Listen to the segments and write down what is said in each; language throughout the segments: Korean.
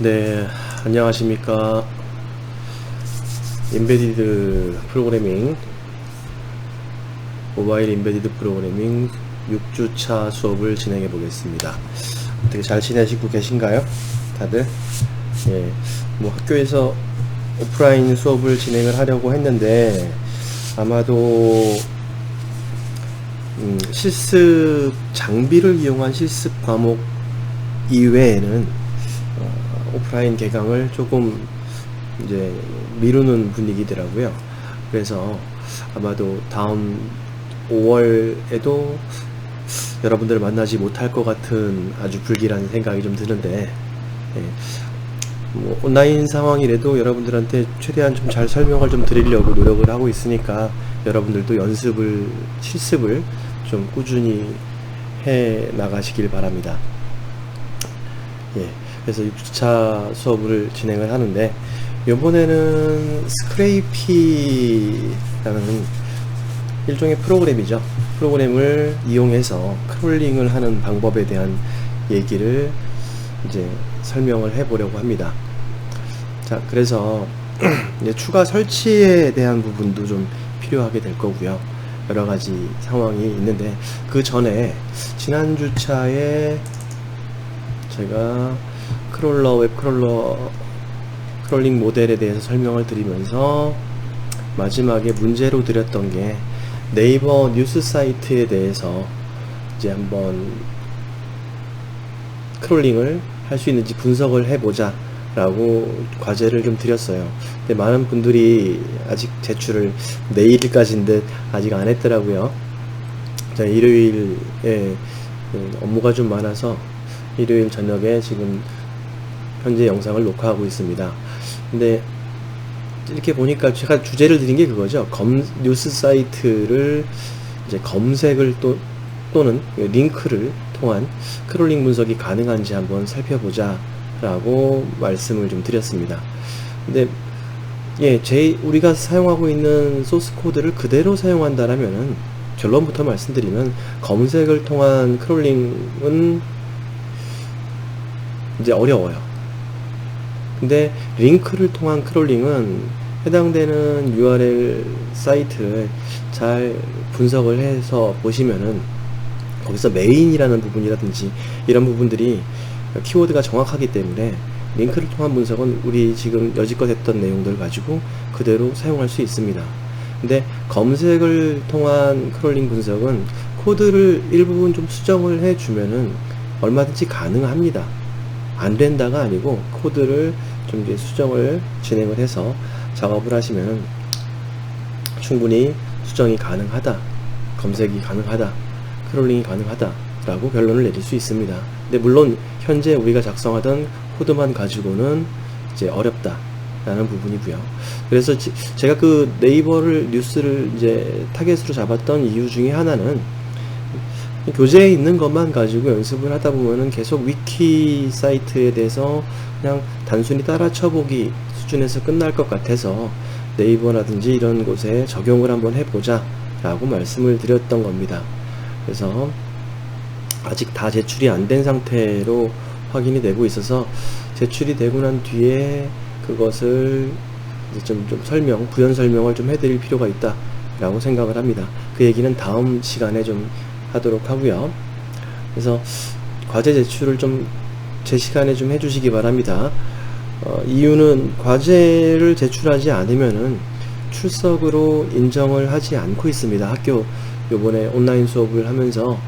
네, 안녕하십니까. 인베디드 프로그래밍, 모바일 인베디드 프로그래밍 6주차 수업을 진행해 보겠습니다. 어떻게 잘 지내시고 계신가요? 다들? 예, 뭐 학교에서 오프라인 수업을 진행을 하려고 했는데 아마도 실습 장비를 이용한 실습 과목 이외에는 오프라인 개강을 조금 이제 미루는 분위기더라고요. 그래서 아마도 다음 5월에도 여러분들을 만나지 못할 것 같은 아주 불길한 생각이 좀 드는데, 예, 뭐 온라인 상황이라도 여러분들한테 최대한 좀 잘 설명을 좀 드리려고 노력을 하고 있으니까 여러분들도 실습을 좀 꾸준히 해 나가시길 바랍니다. 예, 그래서 6주차 수업을 진행을 하는데, 이번에는 스크레이피라는 일종의 프로그램이죠. 프로그램을 이용해서 크롤링을 하는 방법에 대한 얘기를 이제 설명을 해 보려고 합니다. 자, 그래서 이제 추가 설치에 대한 부분도 좀 필요하게 될 거고요. 여러 가지 상황이 있는데, 그 전에 지난 주차에 제가 웹 크롤링 모델에 대해서 설명을 드리면서 마지막에 문제로 드렸던 게 네이버 뉴스 사이트에 대해서 이제 한번 크롤링을 할 수 있는지 분석을 해보자 라고 과제를 좀 드렸어요. 근데 많은 분들이 아직 제출을 내일까지인데 아직 안 했더라고요. 자, 일요일에 업무가 좀 많아서 일요일 저녁에 지금 현재 영상을 녹화하고 있습니다. 근데 이렇게 보니까 제가 주제를 드린 게 그거죠. 뉴스 사이트를 이제 검색을 또는 링크를 통한 크롤링 분석이 가능한지 한번 살펴보자 라고 말씀을 좀 드렸습니다. 근데 우리가 사용하고 있는 소스 코드를 그대로 사용한다라면은, 결론부터 말씀드리면 검색을 통한 크롤링은 이제 어려워요. 근데 링크를 통한 크롤링은 해당되는 URL 사이트를 잘 분석을 해서 보시면은 거기서 메인이라는 부분이라든지 이런 부분들이 키워드가 정확하기 때문에 링크를 통한 분석은 우리 지금 여지껏 했던 내용들 가지고 그대로 사용할 수 있습니다. 근데 검색을 통한 크롤링 분석은 코드를 일부분 좀 수정을 해주면은 얼마든지 가능합니다. 안 된다가 아니고 코드를 좀 이제 수정을 진행을 해서 작업을 하시면 충분히 수정이 가능하다, 검색이 가능하다, 크롤링이 가능하다 라고 결론을 내릴 수 있습니다. 근데 물론 현재 우리가 작성하던 코드만 가지고는 이제 어렵다 라는 부분이고요. 그래서 제가 그 뉴스를 이제 타겟으로 잡았던 이유 중에 하나는, 교재에 있는 것만 가지고 연습을 하다 보면은 계속 위키 사이트에 대해서 그냥 단순히 따라 쳐보기 수준에서 끝날 것 같아서 네이버라든지 이런 곳에 적용을 한번 해보자 라고 말씀을 드렸던 겁니다. 그래서 아직 다 제출이 안 된 상태로 확인이 되고 있어서, 제출이 되고 난 뒤에 그것을 이제 좀 부연 설명을 좀 해드릴 필요가 있다 라고 생각을 합니다. 그 얘기는 다음 시간에 좀 하도록 하고요. 그래서 과제 제출을 제 시간에 좀 해주시기 바랍니다. 이유는 과제를 제출하지 않으면은 출석으로 인정을 하지 않고 있습니다. 학교 요번에 온라인 수업을 하면서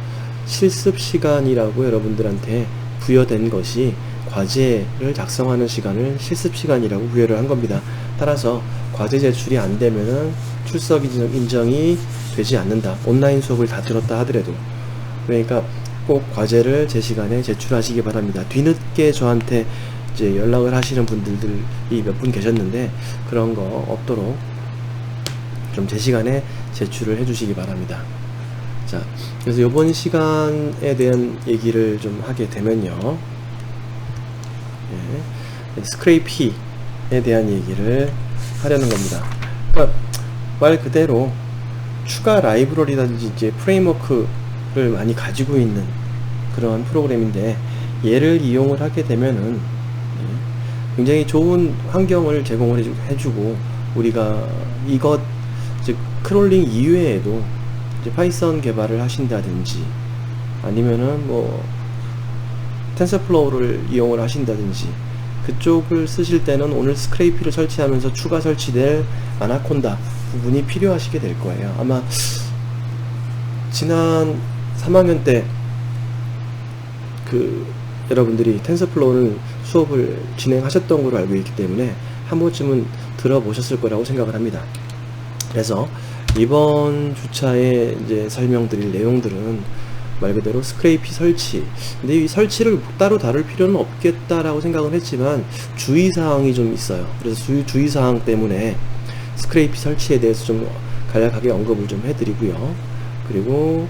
실습 시간이라고 여러분들한테 부여된 것이 과제를 작성하는 시간을 실습 시간이라고 부여를 한 겁니다. 따라서 과제 제출이 안 되면은 출석 인정이 되지 않는다. 온라인 수업을 다 들었다 하더라도. 그러니까 꼭 과제를 제 시간에 제출하시기 바랍니다. 뒤늦게 저한테 이제 연락을 하시는 분들이 몇 분 계셨는데, 그런 거 없도록 좀 제 시간에 제출을 해주시기 바랍니다. 자, 그래서 이번 시간에 대한 얘기를 좀 하게 되면요, 스크레이피에 대한 얘기를 하려는 겁니다. 그러니까 말 그대로 추가 라이브러리라든지 이제 프레임워크를 많이 가지고 있는 그런 프로그램인데, 얘를 이용을 하게 되면은 굉장히 좋은 환경을 제공을 해주고, 우리가 이것, 즉 크롤링 이외에도 이제 파이썬 개발을 하신다든지 아니면은 뭐 텐서플로우를 이용을 하신다든지 그쪽을 쓰실 때는 오늘 스크레이피를 설치하면서 추가 설치될 아나콘다 부분이 필요하시게 될 거예요. 아마 지난 3학년 때 여러분들이 텐서플로우는 수업을 진행하셨던 걸로 알고 있기 때문에 한 번쯤은 들어보셨을 거라고 생각을 합니다. 그래서 이번 주차에 이제 설명드릴 내용들은 말 그대로 스크레이피 설치. 근데 이 설치를 따로 다룰 필요는 없겠다라고 생각은 했지만 주의사항이 좀 있어요. 그래서 주의사항 때문에 스크레이피 설치에 대해서 좀 간략하게 언급을 좀 해드리고요. 그리고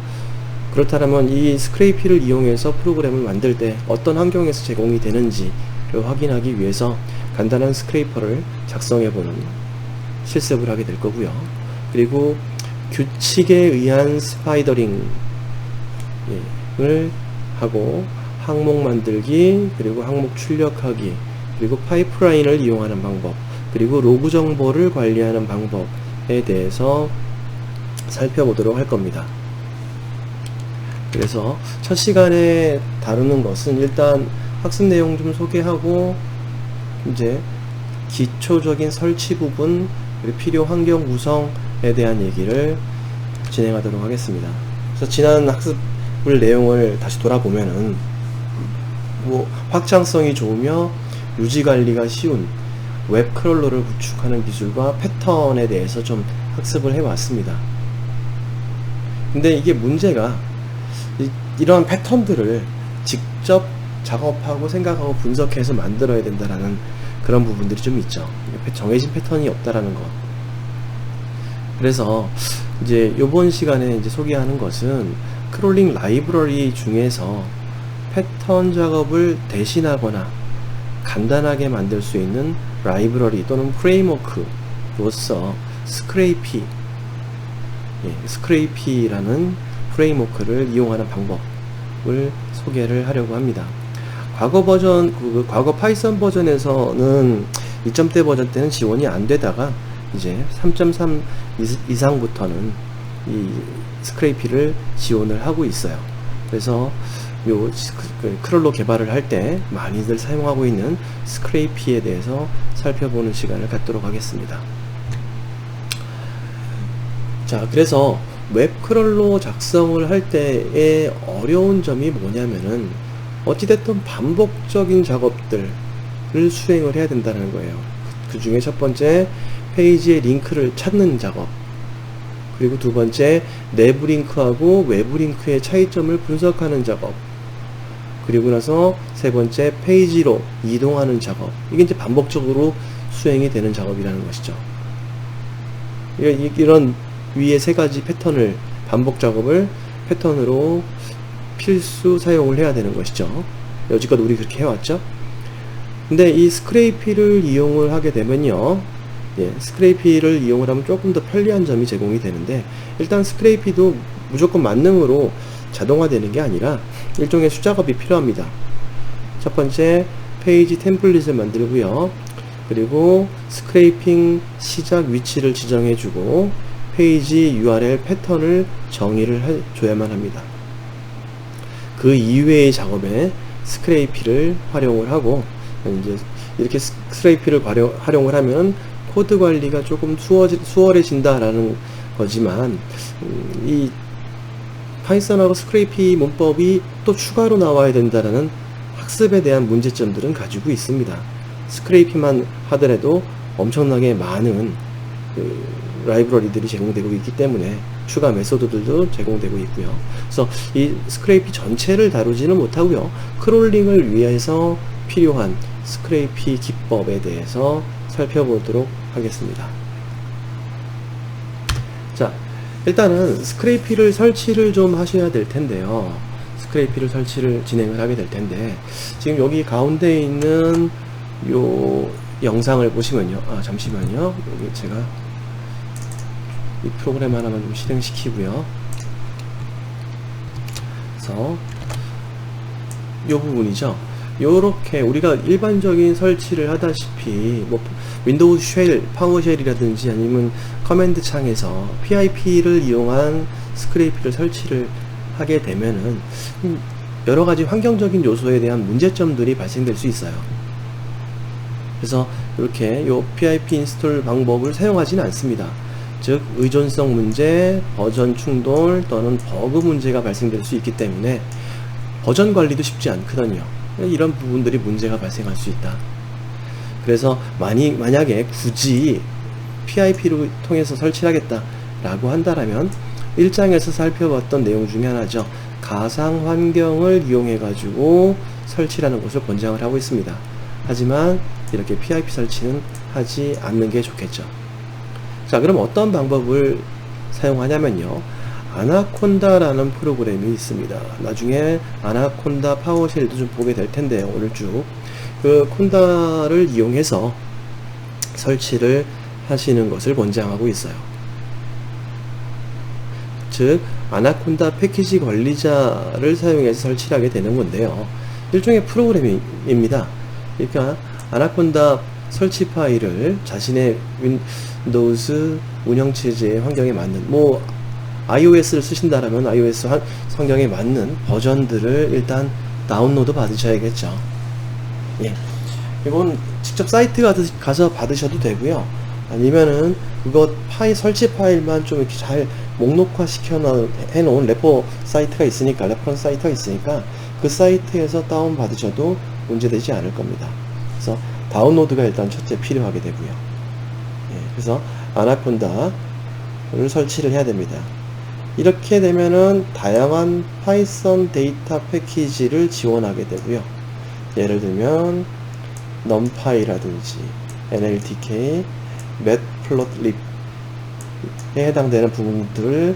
그렇다면 이 스크레이피를 이용해서 프로그램을 만들 때 어떤 환경에서 제공이 되는지를 확인하기 위해서 간단한 스크레이퍼를 작성해보는 실습을 하게 될 거고요. 그리고 규칙에 의한 스파이더링을 하고 항목 만들기, 그리고 항목 출력하기, 그리고 파이프라인을 이용하는 방법, 그리고 로그 정보를 관리하는 방법에 대해서 살펴보도록 할 겁니다. 그래서 첫 시간에 다루는 것은 일단 학습 내용 좀 소개하고 이제 기초적인 설치 부분, 그리고 필요 환경 구성에 대한 얘기를 진행하도록 하겠습니다. 그래서 지난 학습을 내용을 다시 돌아보면은 뭐 확장성이 좋으며 유지 관리가 쉬운 웹 크롤러를 구축하는 기술과 패턴에 대해서 좀 학습을 해왔습니다. 근데 이게 문제가 이런 패턴들을 직접 작업하고 생각하고 분석해서 만들어야 된다라는 그런 부분들이 좀 있죠. 정해진 패턴이 없다라는 것. 그래서 이제 요번 시간에 이제 소개하는 것은 크롤링 라이브러리 중에서 패턴 작업을 대신하거나 간단하게 만들 수 있는 라이브러리 또는 프레임워크로서 스크레이피라는 프레임워크를 이용하는 방법을 소개를 하려고 합니다. 과거 파이썬 버전에서는 2점대 버전 때는 지원이 안 되다가 이제 3.3 이상부터는 이 스크레이피를 지원을 하고 있어요. 그래서 요 크롤러 개발을 할 때 많이들 사용하고 있는 스크레이피에 대해서 살펴보는 시간을 갖도록 하겠습니다. 자, 그래서 웹 크롤러 작성을 할 때의 어려운 점이 뭐냐면은 어찌됐든 반복적인 작업들을 수행을 해야 된다는 거예요. 그 중에 첫 번째, 페이지의 링크를 찾는 작업, 그리고 두 번째, 내부 링크하고 외부 링크의 차이점을 분석하는 작업, 그리고 나서 세 번째, 페이지로 이동하는 작업. 이게 이제 반복적으로 수행이 되는 작업이라는 것이죠. 이런 위에 세 가지 패턴을, 반복 작업을 패턴으로 필수 사용을 해야 되는 것이죠. 여지껏 우리 그렇게 해왔죠. 근데 이 스크레이피를 이용을 하게 되면요, 스크레이피를 이용을 하면 조금 더 편리한 점이 제공이 되는데, 일단 스크레이피도 무조건 만능으로 자동화되는 게 아니라 일종의 수작업이 필요합니다. 첫 번째, 페이지 템플릿을 만들고요. 그리고 스크레이핑 시작 위치를 지정해주고 페이지 URL 패턴을 정의를 해줘야만 합니다. 그 이외의 작업에 스크레이피를 활용을 하고, 이제 이렇게 스크레이피를 활용을 하면 코드 관리가 조금 수월해진다라는 거지만, 이 파이썬하고 스크레이피 문법이 또 추가로 나와야 된다라는 학습에 대한 문제점들은 가지고 있습니다. 스크레이피만 하더라도 엄청나게 많은 라이브러리들이 제공되고 있기 때문에 추가 메소드들도 제공되고 있고요. 그래서 이 스크레이피 전체를 다루지는 못하고요. 크롤링을 위해서 필요한 스크레이피 기법에 대해서 살펴보도록 하겠습니다. 자, 일단은 스크레이피를 설치를 좀 하셔야 될 텐데요. 스크레이피를 설치를 진행을 하게 될 텐데, 지금 여기 가운데 있는 요 영상을 보시면요. 잠시만요. 여기 제가 이 프로그램 하나만 좀 실행시키고요. 그래서 이 부분이죠. 요렇게 우리가 일반적인 설치를 하다시피 뭐 윈도우 쉘, 파워쉘이라든지 아니면 커맨드 창에서 PIP를 이용한 스크래피를 설치를 하게 되면은 여러가지 환경적인 요소에 대한 문제점들이 발생될 수 있어요. 그래서 이렇게 요 PIP 인스톨 방법을 사용하지는 않습니다. 즉 의존성 문제, 버전 충돌 또는 버그 문제가 발생될 수 있기 때문에 버전 관리도 쉽지 않거든요. 이런 부분들이 문제가 발생할 수 있다. 그래서 만약에 굳이 PIP를 통해서 설치를 하겠다 라고 한다라면 1장에서 살펴봤던 내용 중에 하나죠. 가상 환경을 이용해 가지고 설치라는 것을 권장을 하고 있습니다. 하지만 이렇게 PIP 설치는 하지 않는 게 좋겠죠. 자, 그럼 어떤 방법을 사용하냐면요, 아나콘다라는 프로그램이 있습니다. 나중에 아나콘다 파워쉘도 좀 보게 될 텐데요. 오늘 쭉 그 콘다를 이용해서 설치를 하시는 것을 권장하고 있어요. 즉 아나콘다 패키지 관리자를 사용해서 설치를 하게 되는 건데요, 일종의 프로그램입니다. 그러니까 아나콘다 설치 파일을 자신의 윈도우즈 운영체제의 환경에 맞는, 뭐 iOS를 쓰신다라면 iOS 환경에 맞는 버전들을 일단 다운로드 받으셔야겠죠. 예, 이건 직접 사이트 가서 받으셔도 되고요. 아니면은 그거 설치 파일만 좀 이렇게 잘 목록화 해놓은 레퍼 사이트가 있으니까, 레퍼런스 사이트가 있으니까 그 사이트에서 다운 받으셔도 문제되지 않을 겁니다. 그래서 다운로드가 일단 첫째 필요하게 되고요. 예, 그래서 아나콘다를 설치를 해야 됩니다. 이렇게 되면은 다양한 파이썬 데이터 패키지를 지원하게 되고요. 예를 들면 numpy라든지 nltk, matplotlib에 해당되는 부분들을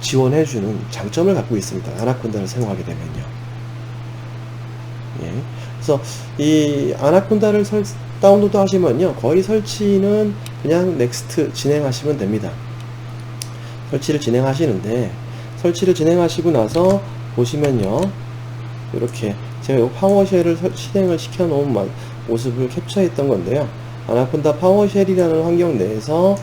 지원해주는 장점을 갖고 있습니다. 아나콘다를 사용하게 되면요. 예. 그래서 이 아나콘다를 다운로드 하시면요, 거의 설치는 그냥 넥스트 진행하시면 됩니다. 설치를 진행하시는데, 설치를 진행하시고 나서 보시면요, 이렇게 제가 이 파워쉘을 실행을 시켜 놓은 모습을 캡처했던 건데요, 아나콘다 파워쉘이라는 환경 내에서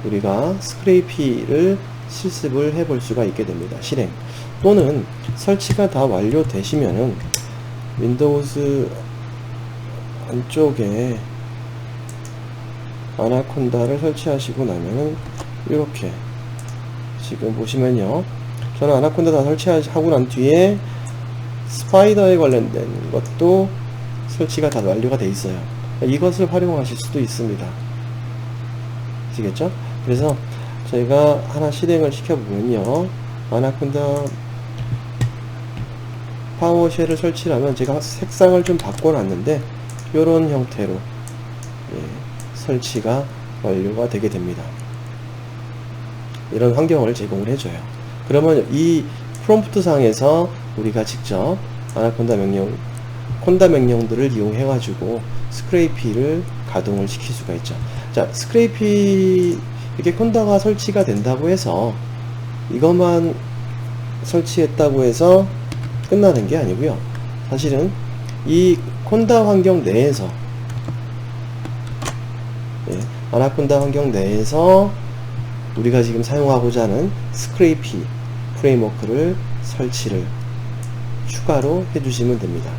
우리가 스크래피를 실습을 해 볼 수가 있게 됩니다. 실행 또는 설치가 다 완료되시면은 윈도우즈 안쪽에 아나콘다를 설치하시고 나면은 이렇게 지금 보시면요, 저는 아나콘다 다 설치하고 난 뒤에 스파이더에 관련된 것도 설치가 다 완료가 되어 있어요. 이것을 활용하실 수도 있습니다. 아시겠죠? 그래서 저희가 하나 실행을 시켜보면요, 아나콘다 파워쉘을 설치하면, 제가 색상을 좀 바꿔놨는데 이런 형태로 설치가 완료가 되게 됩니다. 이런 환경을 제공을 해줘요. 그러면 이 프롬프트 상에서 우리가 직접 아나콘다 콘다 명령들을 이용해 가지고 스크래피를 가동을 시킬 수가 있죠. 자, 스크래피 이렇게 콘다가 설치가 된다고 해서 이것만 설치했다고 해서 끝나는 게 아니고요. 사실은 이 콘다 환경 내에서, 아나콘다 환경 내에서 우리가 지금 사용하고자 하는 스크래피 프레임워크를 설치를 추가로 해주시면 됩니다.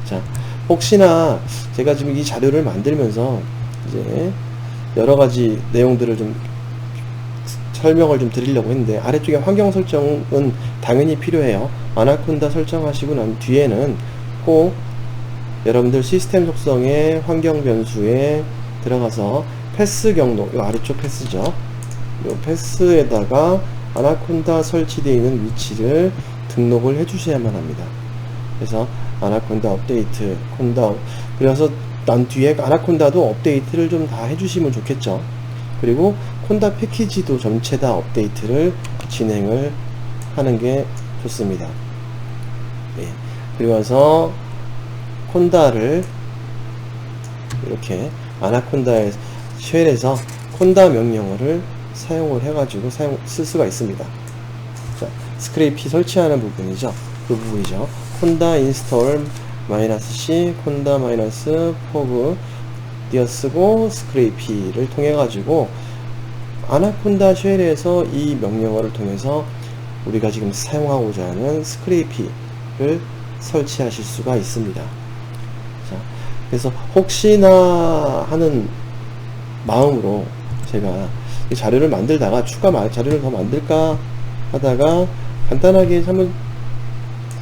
자, 혹시나 제가 지금 이 자료를 만들면서 이제 여러가지 내용들을 좀 설명을 좀 드리려고 했는데, 아래쪽에 환경 설정은 당연히 필요해요. 아나콘다 설정하시고 난 뒤에는 꼭 여러분들 시스템 속성의 환경 변수에 들어가서 패스 경로, 이 아래쪽 패스죠, 이 패스에다가 아나콘다 설치되어 있는 위치를 등록을 해 주셔야만 합니다. 그래서 아나콘다 업데이트, 콘다, 그래서 난 뒤에 아나콘다도 업데이트를 좀 다 해주시면 좋겠죠. 그리고 콘다 패키지도 전체 다 업데이트를 진행을 하는 게 좋습니다. 예. 그리고 나서 콘다를 이렇게 아나콘다의 쉘에서 콘다 명령어를 사용을 해가지고 쓸 수가 있습니다. 자, 스크래피 설치하는 부분이죠. 그 부분이죠. 콘다 인스톨 -c 콘다 -포그 띄어쓰고 스크레이피를 통해 가지고 아나콘다 쉘에서 이 명령어를 통해서 우리가 지금 사용하고자 하는 스크레이피를 설치하실 수가 있습니다. 자, 그래서 혹시나 하는 마음으로 제가 이 자료를 만들다가 추가 자료를 더 만들까 하다가 간단하게 한번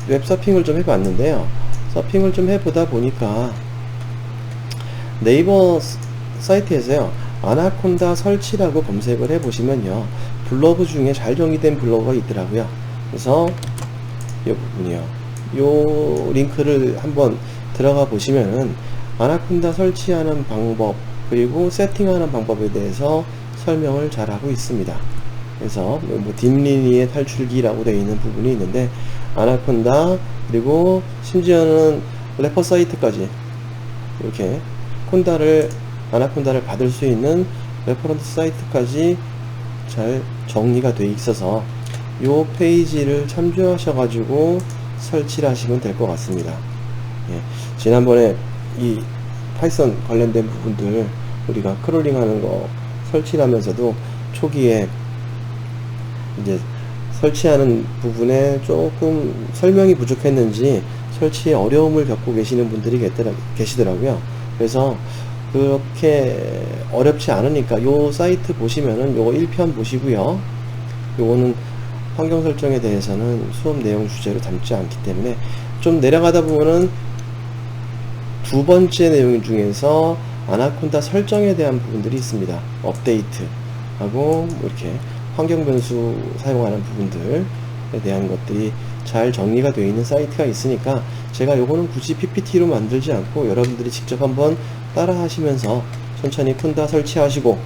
웹 서핑을 좀 해봤는데요. 서핑을 좀 해보다 보니까 네이버 사이트에서요, 아나콘다 설치라고 검색을 해보시면요, 블로그 중에 잘 정의된 블로그가 있더라고요. 그래서 이 부분이요, 요 링크를 한번 들어가 보시면은 아나콘다 설치하는 방법 그리고 세팅하는 방법에 대해서 설명을 잘 하고 있습니다. 그래서 뭐 딥리니의 탈출기라고 되어 있는 부분이 있는데, 아나콘다 그리고 심지어는 레퍼 사이트까지 이렇게 아나콘다를 받을 수 있는 레퍼런스 사이트까지 잘 정리가 되어 있어서 요 페이지를 참조하셔 가지고 설치를 하시면 될 것 같습니다. 예, 지난번에 이 파이썬 관련된 부분들 우리가 크롤링 하는 거 설치하면서도 초기에 이제 설치하는 부분에 조금 설명이 부족했는지 설치에 어려움을 겪고 계시는 분들이 계시더라고요. 그래서 그렇게 어렵지 않으니까 요 사이트 보시면은 요거 1편 보시고요. 요거는 환경 설정에 대해서는 수업 내용 주제로 담지 않기 때문에 좀 내려가다 보면은 두 번째 내용 중에서 아나콘다 설정에 대한 부분들이 있습니다. 업데이트 하고 뭐 이렇게 환경 변수 사용하는 부분들에 대한 것들이 잘 정리가 되어 있는 사이트가 있으니까 제가 요거는 굳이 PPT로 만들지 않고 여러분들이 직접 한번 따라 하시면서 천천히 콘다 설치하시고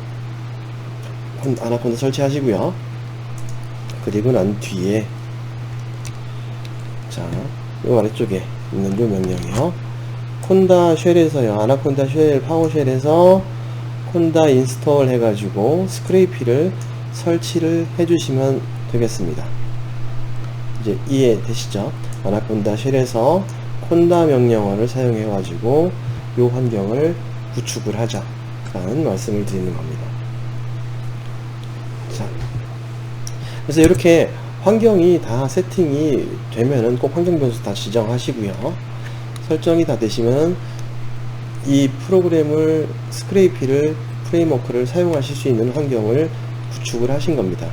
아나콘다 설치하시고요. 그리고 난 뒤에 자, 요 아래쪽에 있는 요 명령이요, 콘다 쉘에서요, 아나콘다 쉘 파워쉘에서 콘다 인스톨 해가지고 스크레이피를 설치를 해주시면 되겠습니다. 이제 이해되시죠? 아나콘다 쉘에서 콘다 명령어를 사용해 가지고 요 환경을 구축을 하자 라는 말씀을 드리는 겁니다. 자, 그래서 이렇게 환경이 다 세팅이 되면은 꼭 환경 변수 다 지정하시고요. 설정이 다 되시면 이 프로그램을 스크레이피를 프레임워크를 사용하실 수 있는 환경을 구축을 하신 겁니다.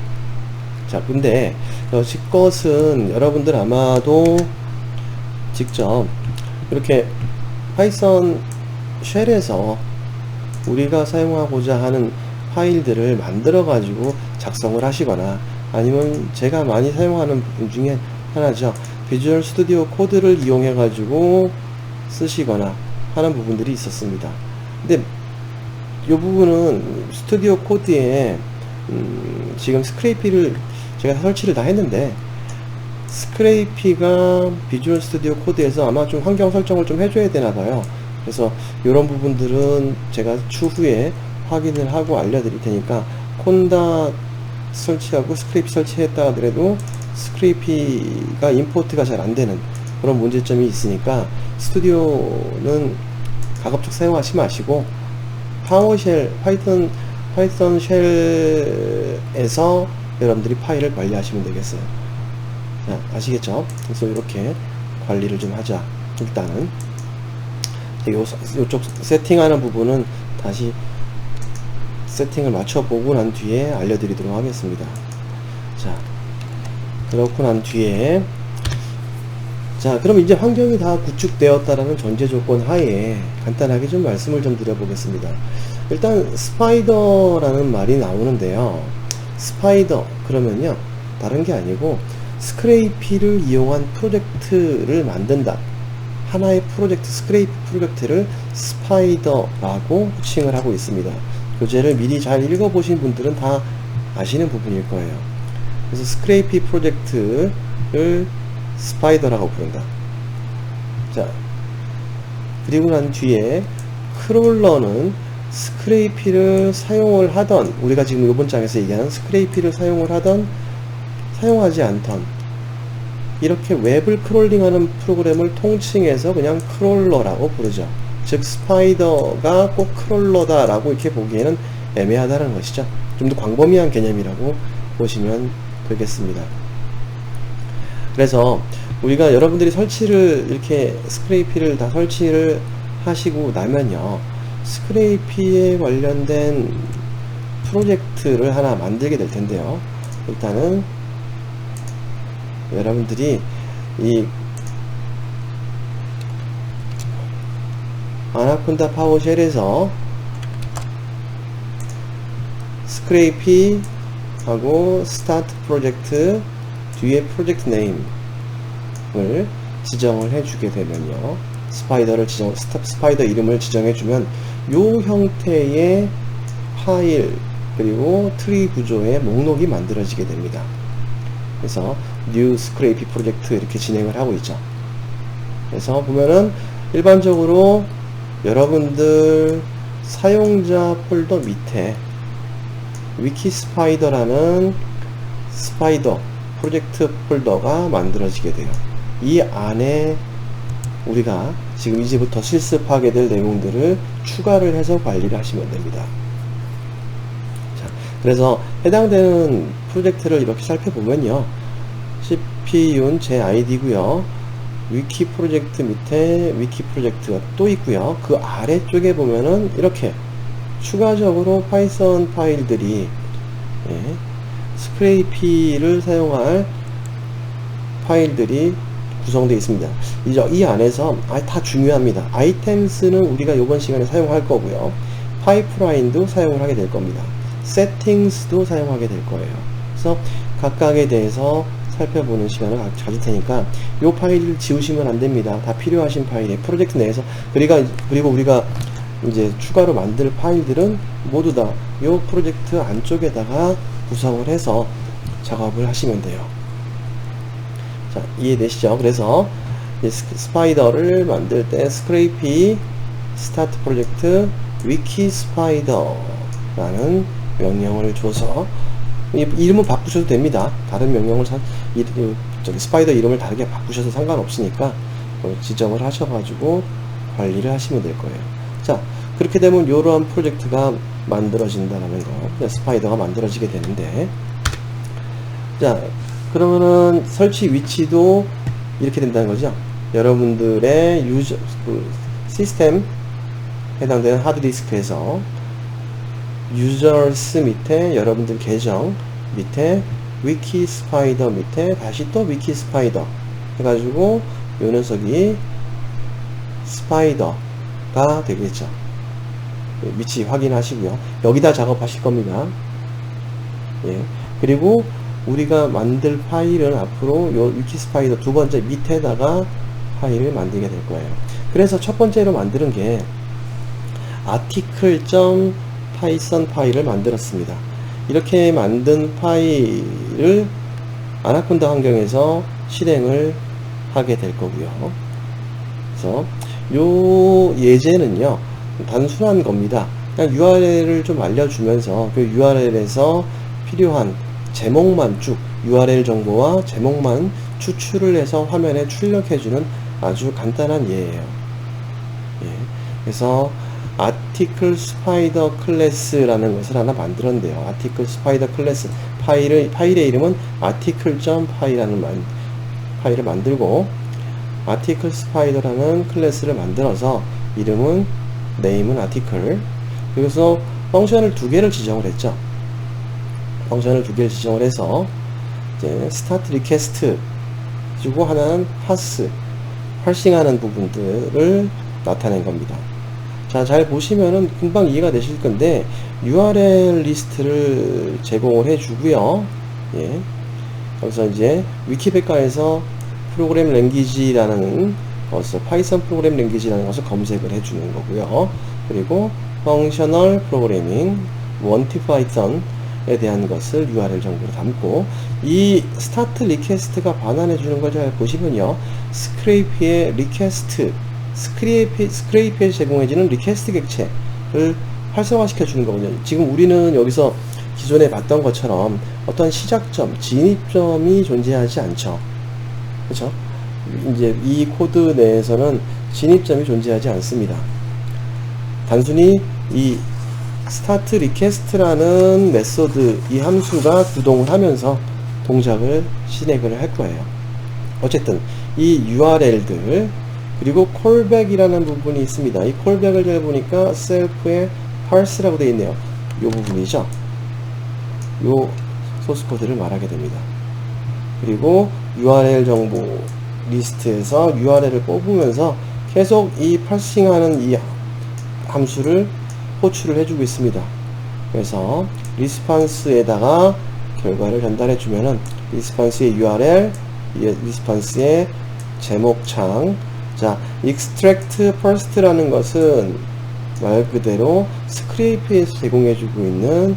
자, 근데 이것은 여러분들 아마도 직접 이렇게 파이썬 쉘에서 우리가 사용하고자 하는 파일들을 만들어 가지고 작성을 하시거나, 아니면 제가 많이 사용하는 부분 중에 하나죠, 비주얼 스튜디오 코드를 이용해 가지고 쓰시거나 하는 부분들이 있었습니다. 근데 이 부분은 스튜디오 코드에 지금 스크레이피를 제가 설치를 다 했는데, 스크레이피가 비주얼 스튜디오 코드에서 아마 좀 환경 설정을 좀 해줘야 되나봐요. 그래서 이런 부분들은 제가 추후에 확인을 하고 알려드릴 테니까, 콘다 설치하고 스크레이피 설치했다 하더라도 스크레이피가 임포트가 잘 안되는 그런 문제점이 있으니까 스튜디오는 가급적 사용하지 마시고 파워쉘, 파이썬 쉘에서 여러분들이 파일을 관리하시면 되겠어요. 자, 아시겠죠? 그래서 이렇게 관리를 좀 하자. 일단은 요쪽 세팅하는 부분은 다시 세팅을 맞춰보고 난 뒤에 알려드리도록 하겠습니다. 자, 그렇고 난 뒤에, 자, 그럼 이제 환경이 다 구축되었다라는 전제 조건 하에 간단하게 좀 말씀을 좀 드려보겠습니다. 일단 스파이더라는 말이 나오는데요, 스파이더 그러면요 다른 게 아니고 스크레이피를 이용한 프로젝트를 만든다, 하나의 프로젝트, 스크레이피 프로젝트를 스파이더라고 호칭을 하고 있습니다. 교재를 미리 잘 읽어보신 분들은 다 아시는 부분일 거예요. 그래서 스크레이피 프로젝트를 스파이더라고 부른다. 자, 그리고 난 뒤에 크롤러는 스크레이피를 사용을 하던, 우리가 지금 이번 장에서 얘기하는 스크레이피를 사용을 하던 사용하지 않던 이렇게 웹을 크롤링하는 프로그램을 통칭해서 그냥 크롤러라고 부르죠. 즉 스파이더가 꼭 크롤러다 라고 이렇게 보기에는 애매하다는 것이죠. 좀 더 광범위한 개념이라고 보시면 되겠습니다. 그래서 우리가 여러분들이 설치를 이렇게 스크레이피를 다 설치를 하시고 나면요, 스크레이피에 관련된 프로젝트를 하나 만들게 될 텐데요. 일단은 여러분들이 이 아나콘다 파워쉘에서 스크레이피 하고 스타트 프로젝트 뒤에 프로젝트 네임을 지정을 해주게 되면요, 스파이더 이름을 지정해주면 요 형태의 파일 그리고 트리 구조의 목록이 만들어지게 됩니다. 그래서 new scrapy 프로젝트 이렇게 진행을 하고 있죠. 그래서 보면은 일반적으로 여러분들 사용자 폴더 밑에 위키스파이더라는 스파이더 프로젝트 폴더가 만들어지게 돼요. 이 안에 우리가 지금 이제부터 실습하게 될 내용들을 추가를 해서 관리를 하시면 됩니다. 자, 그래서 해당되는 프로젝트를 이렇게 살펴보면요, CPU는 제 아이디고요, 위키 프로젝트 밑에 위키 프로젝트가 또 있고요, 그 아래쪽에 보면은 이렇게 추가적으로 파이썬 파일들이, 스크레이피를 사용할 파일들이 구성되어 있습니다. 이 안에서 다 중요합니다. 아이템스는 우리가 이번 시간에 사용할 거고요, 파이프라인도 사용을 하게 될 겁니다. 세팅스도 사용하게 될 거예요. 그래서 각각에 대해서 살펴보는 시간을 가질 테니까 이 파일을 지우시면 안 됩니다. 다 필요하신 파일에 프로젝트 내에서, 그리고 우리가 이제 추가로 만들 파일들은 모두 다 이 프로젝트 안쪽에다가 구성을 해서 작업을 하시면 돼요. 자, 이해되시죠? 그래서 스파이더를 만들 때 스크레이피 스타트 프로젝트 위키 스파이더 라는 명령을 줘서, 이름은 바꾸셔도 됩니다. 다른 명령을 스파이더 이름을 다르게 바꾸셔도 상관없으니까 지정을 하셔가지고 관리를 하시면 될 거예요. 자, 그렇게 되면 이러한 프로젝트가 만들어진다는 거, 스파이더가 만들어지게 되는데, 자, 그러면은 설치 위치도 이렇게 된다는 거죠. 여러분들의 시스템 해당되는 하드디스크에서 유저스 밑에 여러분들 계정 밑에 위키 스파이더 밑에 다시 또 위키 스파이더 해가지고 요 녀석이 스파이더가 되겠죠. 위치 확인하시고요. 여기다 작업하실 겁니다. 예. 그리고 우리가 만들 파일은 앞으로 요 위키 스파이더 두 번째 밑에다가 파일을 만들게 될 거예요. 그래서 첫 번째로 만드는 게 article.python 파일을 만들었습니다. 이렇게 만든 파일을 아나콘다 환경에서 실행을 하게 될 거고요. 그래서 요 예제는요, 단순한 겁니다. 그냥 URL을 좀 알려주면서 그 URL에서 필요한 제목만 쭉, URL 정보와 제목만 추출을 해서 화면에 출력해주는 아주 간단한 예예요. 예. 그래서 article spider class라는 것을 하나 만들었는데요. article spider class 파일의 이름은 article.py라는 파일을 만들고, article spider라는 클래스를 만들어서 이름은 name은 article, 그래서 펑션을 두 개를 지정을 했죠. 펑션을 두 개를 지정을 해서 이제 start request 주고 하나는 pass, 파싱하는 부분들을 나타낸 겁니다. 자, 잘 보시면은 금방 이해가 되실 건데, URL 리스트를 제공을 해주고요. 예. 여기서 이제 위키백과에서 프로그램 랭귀지라는 것을, 파이썬 프로그램 랭귀지라는 것을 검색을 해주는 거고요. 그리고 펑셔널 프로그래밍, 원티 파이썬에 대한 것을 URL 정보로 담고, 이 스타트 리퀘스트가 반환해 주는 걸 잘 보시면요, 스크레이피의 리퀘스트, 스크레이피에 제공해주는 리퀘스트 객체를 활성화시켜 주는 거거든요. 지금 우리는 여기서 기존에 봤던 것처럼 어떤 시작점, 진입점이 존재하지 않죠. 그렇죠? 이제 이 코드 내에서는 진입점이 존재하지 않습니다. 단순히 이 start request라는 메소드, 이 함수가 구동을 하면서 동작을 실행을 할 거예요. 어쨌든 이 URL들 그리고 callback이라는 부분이 있습니다. 이 callback을 잘 보니까 self에 parse라고 되어 있네요. 이 부분이죠. 요 소스 코드를 말하게 됩니다. 그리고 URL 정보 리스트에서 URL을 뽑으면서 계속 이 parse하는 이 함수를 호출을 해주고 있습니다. 그래서 리스판스에다가 결과를 전달해 주면은 리스판스의 URL, 리스판스의 제목창. 자, extract first라는 것은 말 그대로 스크래프에서 제공해주고 있는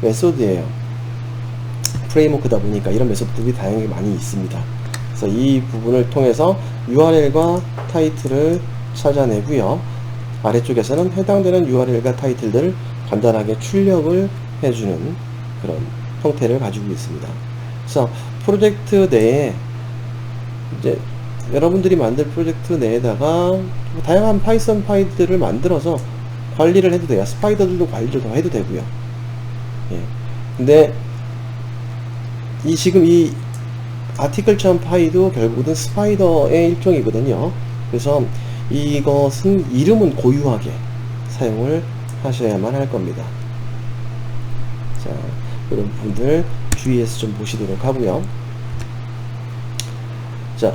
메소드예요. 프레임워크다 보니까 이런 메소드들이 다양하게 많이 있습니다. 그래서 이 부분을 통해서 URL과 타이틀을 찾아내고요. 아래쪽에서는 해당되는 URL과 타이틀들을 간단하게 출력을 해주는 그런 형태를 가지고 있습니다. 그래서 프로젝트 내에 이제 여러분들이 만들 프로젝트 내에다가 다양한 파이썬 파일들을 만들어서 관리를 해도 돼요. 스파이더들도 관리를 더 해도 되고요. 예. 근데 지금 이 article.py도 결국은 스파이더의 일종이거든요. 그래서 이것은 이름은 고유하게 사용을 하셔야만 할 겁니다. 자, 이런 부분들 주의해서 좀 보시도록 하고요. 자,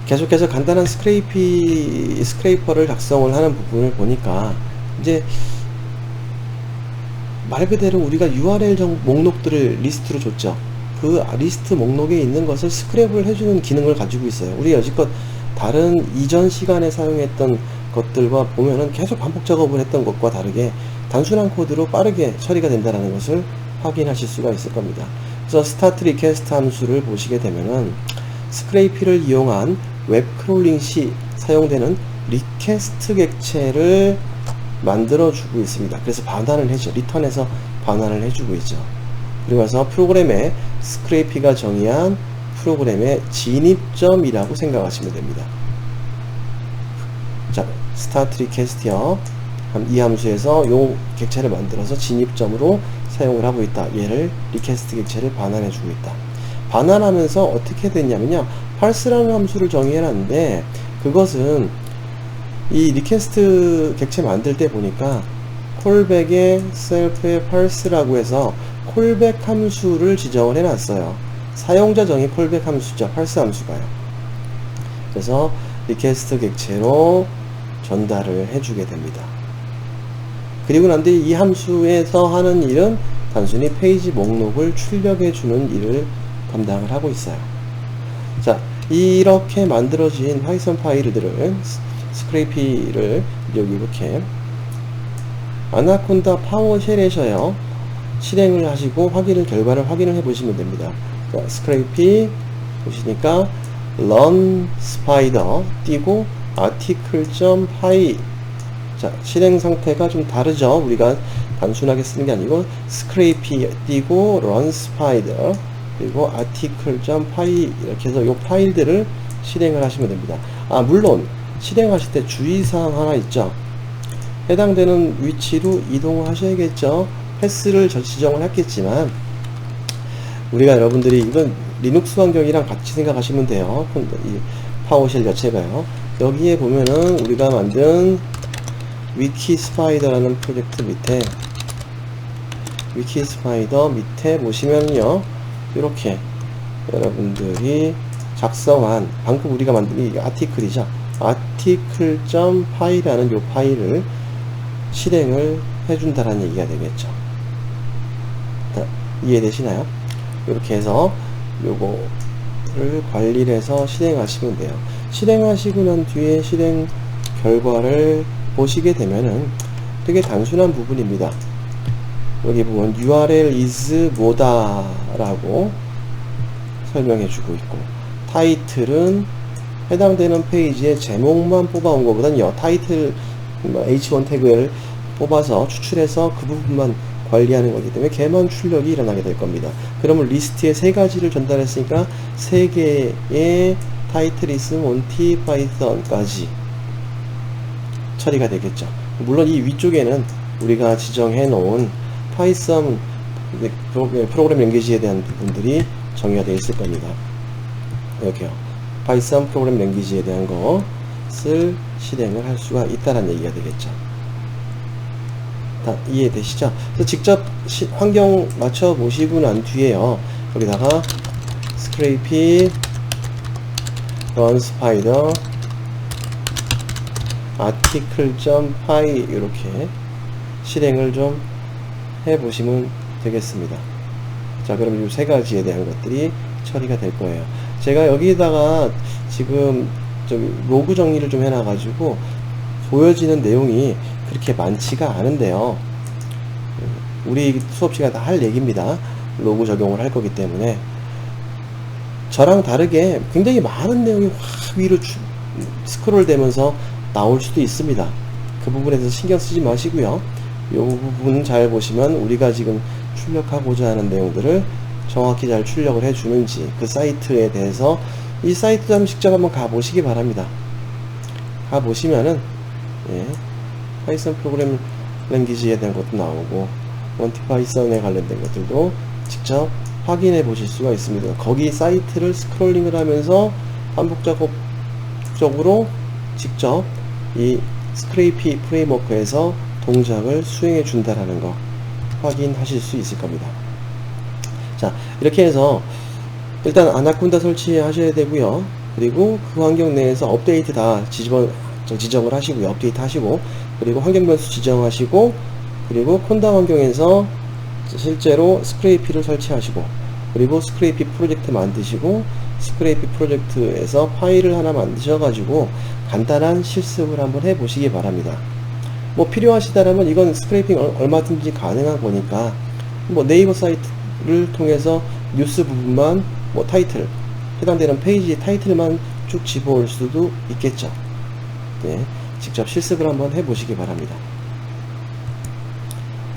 계속해서 간단한 스크레이퍼를 작성을 하는 부분을 보니까 이제 말 그대로 우리가 URL 목록들을 리스트로 줬죠. 그 리스트 목록에 있는 것을 스크랩을 해주는 기능을 가지고 있어요. 우리 여지껏 다른 이전 시간에 사용했던 것들과 보면은 계속 반복 작업을 했던 것과 다르게 단순한 코드로 빠르게 처리가 된다는 것을 확인하실 수가 있을 겁니다. 그래서 start request 함수를 보시게 되면은 스크레이피를 이용한 웹 크롤링 시 사용되는 리퀘스트 객체를 만들어주고 있습니다. 그래서 반환을 해줘. 리턴에서 반환을 해주고 있죠. 그러면서 프로그램에 스크래피가 정의한 프로그램의 진입점이라고 생각하시면 됩니다. 자, start request요. 이 함수에서 요 객체를 만들어서 진입점으로 사용을 하고 있다. 얘를 request 객체를 반환해주고 있다. 반환하면서 어떻게 됐냐면요. parse라는 함수를 정의해놨는데 그것은 이 리퀘스트 객체 만들 때 보니까 callback의 self의 parse라고 해서 callback 함수를 지정을 해놨어요. 사용자 정의 callback 함수죠. parse 함수가요. 그래서 리퀘스트 객체로 전달을 해주게 됩니다. 그리고 난 뒤 이 함수에서 하는 일은 단순히 페이지 목록을 출력해주는 일을 담당을 하고 있어요. 자, 이렇게 만들어진 파이썬 파일들을 스크래피를 여기 이렇게 아나콘다 파워쉘에서요 실행을 하시고 결과를 확인을 해 보시면 됩니다. 자, 스크래피 보시니까 run spider 띄고 article.py. 자, 실행 상태가 좀 다르죠. 우리가 단순하게 쓰는 게 아니고 스크래피 띄고 run spider 그리고 article.py 이렇게 해서 이 파일들을 실행을 하시면 됩니다. 물론 실행하실 때 주의사항 하나 있죠. 해당되는 위치로 이동을 하셔야겠죠. 패스를 지정을 했겠지만 우리가 여러분들이 이건 리눅스 환경이랑 같이 생각하시면 돼요. 이 파워쉘 자체가요. 여기에 보면은 우리가 만든 위키스파이더라는 프로젝트 밑에 위키스파이더 밑에 보시면요 이렇게 여러분들이 작성한 방금 우리가 만든 이 아티클이죠. article.py라는 요 파일을 실행을 해준다라는 얘기가 되겠죠. 이해되시나요? 이렇게 해서 요거를 관리를 해서 실행하시면 돼요. 실행하시고 난 뒤에 실행 결과를 보시게 되면은 되게 단순한 부분입니다. 여기 보면 URL is 뭐다 라고 설명해 주고 있고 타이틀은 해당되는 페이지의 제목만 뽑아온 거거든요. 타이틀 H1 태그를 뽑아서 추출해서 그 부분만 관리하는 거기 때문에 걔만 출력이 일어나게 될 겁니다. 그러면 리스트에 3가지를 전달했으니까 3개의 타이틀 is 몬티 파이썬까지 처리가 되겠죠. 물론 이 위쪽에는 우리가 지정해 놓은 파이썬 프로그램 랭귀지에 대한 부분들이 정의가 되어 있을 겁니다. 이렇게요. 파이썬 프로그램 랭귀지에 대한 것을 실행을 할 수가 있다는 얘기가 되겠죠. 다 이해되시죠? 그래서 직접 환경 맞춰 보시고 난 뒤에요. 여기다가 스크레이피 run spider article.py 이렇게 실행을 좀 해보시면 되겠습니다. 자, 그럼 이 3가지에 대한 것들이 처리가 될 거예요. 제가 여기다가 지금 로그 정리를 좀 해놔가지고 보여지는 내용이 그렇게 많지가 않은데요. 우리 수업 시간에 다 할 얘기입니다. 로그 적용을 할 거기 때문에 저랑 다르게 굉장히 많은 내용이 확 위로 스크롤 되면서 나올 수도 있습니다. 그 부분에서 신경 쓰지 마시고요. 이 부분 잘 보시면 우리가 지금 출력하고자 하는 내용들을 정확히 잘 출력을 해주는지 그 사이트에 대해서 이 사이트 한번 직접 한번 가보시기 바랍니다. 가보시면은 파이썬 프로그램 랭귀지에 대한 것도 나오고 몬티 파이썬에 관련된 것들도 직접 확인해 보실 수가 있습니다. 거기 사이트를 스크롤링을 하면서 반복 작업적으로 직접 이 스크레이피 프레임워크에서 동작을 수행해 준다라는 거 확인하실 수 있을 겁니다. 자, 이렇게 해서 일단 아나콘다 설치하셔야 되고요. 그리고 그 환경 내에서 업데이트 다 지정을 하시고요. 업데이트 하시고, 그리고 환경 변수 지정하시고, 그리고 콘다 환경에서 실제로 스크레이피를 설치하시고, 그리고 스크레이피 프로젝트 만드시고, 스크레이피 프로젝트에서 파일을 하나 만드셔가지고 간단한 실습을 한번 해보시기 바랍니다. 뭐 필요하시다라면 이건 스크레이핑 얼마든지 가능한 거니까 뭐 네이버 사이트를 통해서 뉴스 부분만 뭐 타이틀, 해당되는 페이지 타이틀만 쭉 집어올 수도 있겠죠. 네, 직접 실습을 한번 해보시기 바랍니다.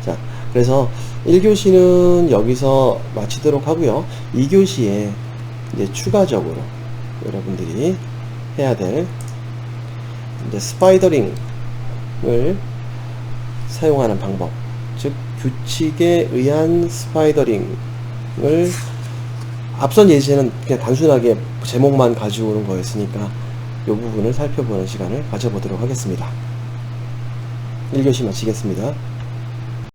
자, 그래서 1교시는 여기서 마치도록 하고요. 2교시에 이제 추가적으로 여러분들이 해야 될 이제 스파이더링을 사용하는 방법, 즉 규칙에 의한 스파이더링을 앞선 예시는 그냥 단순하게 제목만 가지고 오는 거였으니까 이 부분을 살펴보는 시간을 가져보도록 하겠습니다. 1교시 마치겠습니다.